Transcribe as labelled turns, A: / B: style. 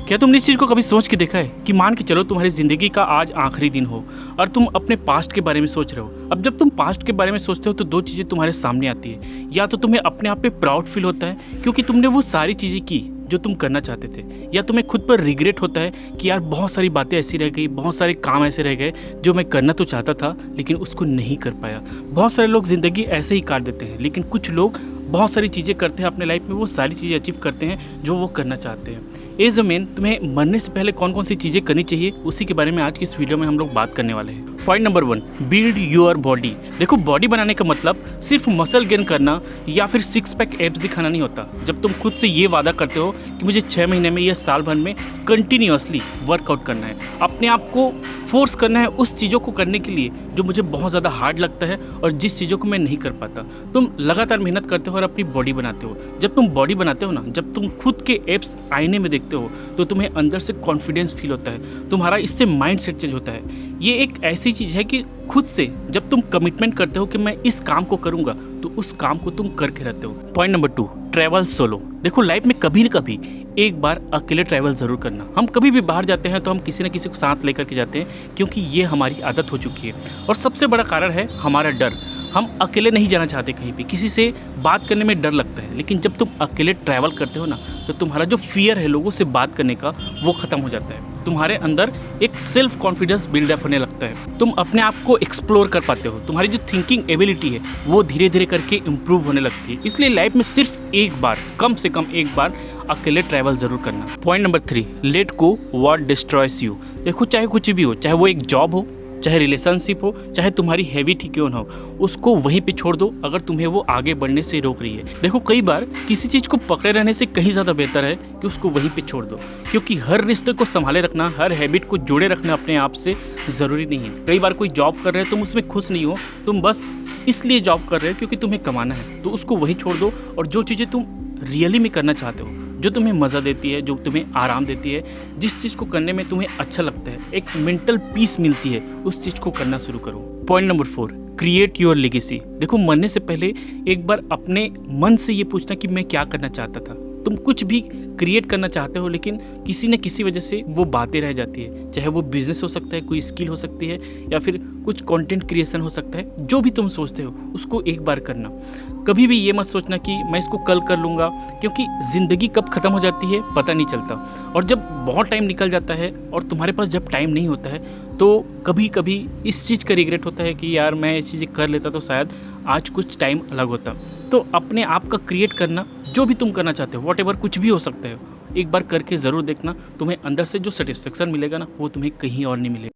A: क्या तुमने इस चीज़ को कभी सोच के देखा है कि मान के चलो तुम्हारी ज़िंदगी का आज आखिरी दिन हो और तुम अपने पास्ट के बारे में सोच रहे हो। अब जब तुम पास्ट के बारे में सोचते हो तो दो चीज़ें तुम्हारे सामने आती है। या तो तुम्हें अपने आप पे प्राउड फील होता है क्योंकि तुमने वो सारी चीज़ें की जो तुम करना चाहते थे, या तुम्हें खुद पर रिग्रेट होता है कि यार बहुत सारी बातें ऐसी रह गई, बहुत सारे काम ऐसे रह गए जो मैं करना तो चाहता था लेकिन उसको नहीं कर पाया। बहुत सारे लोग ज़िंदगी ऐसे ही काट देते हैं, लेकिन कुछ लोग बहुत सारी चीज़ें करते हैं अपने लाइफ में, वो सारी चीज़ें अचीव करते हैं जो वो करना चाहते हैं। एज अ मैन तुम्हें मरने से पहले कौन कौन सी चीज़ें करनी चाहिए, उसी के बारे में आज की इस वीडियो में हम लोग बात करने वाले हैं। Point number 1, build your body. देखो, बॉडी बनाने का मतलब सिर्फ मसल गेन करना या फिर 6 पैक एब्स दिखाना नहीं होता। जब तुम खुद से ये वादा करते हो कि मुझे 6 महीने में या साल भर में कंटिन्यूअसली वर्कआउट करना है, अपने आप को फोर्स करना है उस चीज़ों को करने के लिए जो मुझे बहुत ज़्यादा हार्ड लगता है और जिस चीज़ों को मैं नहीं कर पाता, तुम लगातार मेहनत करते हो और अपनी बॉडी बनाते हो। जब तुम बॉडी बनाते हो ना, जब तुम खुद के एब्स आईने में देखते हो तो तुम्हें अंदर से कॉन्फिडेंस फील होता है, तुम्हारा इससे माइंड सेट चेंज होता है। ये एक ऐसी चीज़ है कि खुद से जब तुम कमिटमेंट करते हो कि मैं इस काम को करूँगा तो उस काम को तुम करके रहते हो। Point number 2, travel solo. देखो, लाइफ में कभी न कभी एक बार अकेले ट्रैवल ज़रूर करना। हम कभी भी बाहर जाते हैं तो हम किसी न किसी को साथ लेकर के जाते हैं क्योंकि ये हमारी आदत हो चुकी है। और सबसे बड़ा कारण है हमारा डर। हम अकेले नहीं जाना चाहते कहीं भी, किसी से बात करने में डर लगता है। लेकिन जब तुम अकेले ट्रैवल करते हो ना, तो तुम्हारा जो फियर है लोगों से बात करने का, वो ख़त्म हो जाता है। तुम्हारे अंदर एक सेल्फ कॉन्फिडेंस बिल्डअप होने लगता है, तुम अपने आप को एक्सप्लोर कर पाते हो, तुम्हारी जो थिंकिंग एबिलिटी है वो धीरे धीरे करके इम्प्रूव होने लगती है। इसलिए लाइफ में सिर्फ एक बार, कम से कम एक बार अकेले ट्रैवल ज़रूर करना। Point number 3, let go what destroys you. देखो, चाहे कुछ भी हो, चाहे वो एक जॉब हो, चाहे रिलेशनशिप हो, चाहे तुम्हारी हैबिट ही क्यों ना हो, उसको वहीं पे छोड़ दो अगर तुम्हें वो आगे बढ़ने से रोक रही है। देखो, कई बार किसी चीज़ को पकड़े रहने से कहीं ज़्यादा बेहतर है कि उसको वहीं पे छोड़ दो, क्योंकि हर रिश्ते को संभाले रखना, हर हैबिट को जोड़े रखना अपने आप से ज़रूरी नहीं है। कई बार कोई जॉब कर रहे हो, तुम उसमें खुश नहीं हो, तुम बस इसलिए जॉब कर रहे हो क्योंकि तुम्हें कमाना है, तो उसको वहीं छोड़ दो और जो चीज़ें तुम रियली में करना चाहते हो, जो तुम्हें मज़ा देती है, जो तुम्हें आराम देती है, जिस चीज़ को करने में तुम्हें अच्छा लगता है, एक मेंटल पीस मिलती है, उस चीज़ को करना शुरू करो। Point number 4, create your legacy. देखो, मरने से पहले एक बार अपने मन से ये पूछना कि मैं क्या करना चाहता था। तुम कुछ भी क्रिएट करना चाहते हो लेकिन किसी न किसी वजह से वो बातें रह जाती है, चाहे वो बिजनेस हो सकता है, कोई स्किल हो सकती है, या फिर कुछ कंटेंट क्रिएशन हो सकता है। जो भी तुम सोचते हो उसको एक बार करना। कभी भी ये मत सोचना कि मैं इसको कल कर लूँगा, क्योंकि ज़िंदगी कब ख़त्म हो जाती है पता नहीं चलता। और जब बहुत टाइम निकल जाता है और तुम्हारे पास जब टाइम नहीं होता है तो कभी कभी इस चीज़ का रिग्रेट होता है कि यार मैं ये चीज़ें कर लेता तो शायद आज कुछ टाइम अलग होता। तो अपने आप का क्रिएट करना, जो भी तुम करना चाहते हो, व्हाटएवर कुछ भी हो सकता है, एक बार करके ज़रूर देखना। तुम्हें अंदर से जो सेटिस्फेक्शन मिलेगा ना, वो तुम्हें कहीं और नहीं मिलेगा।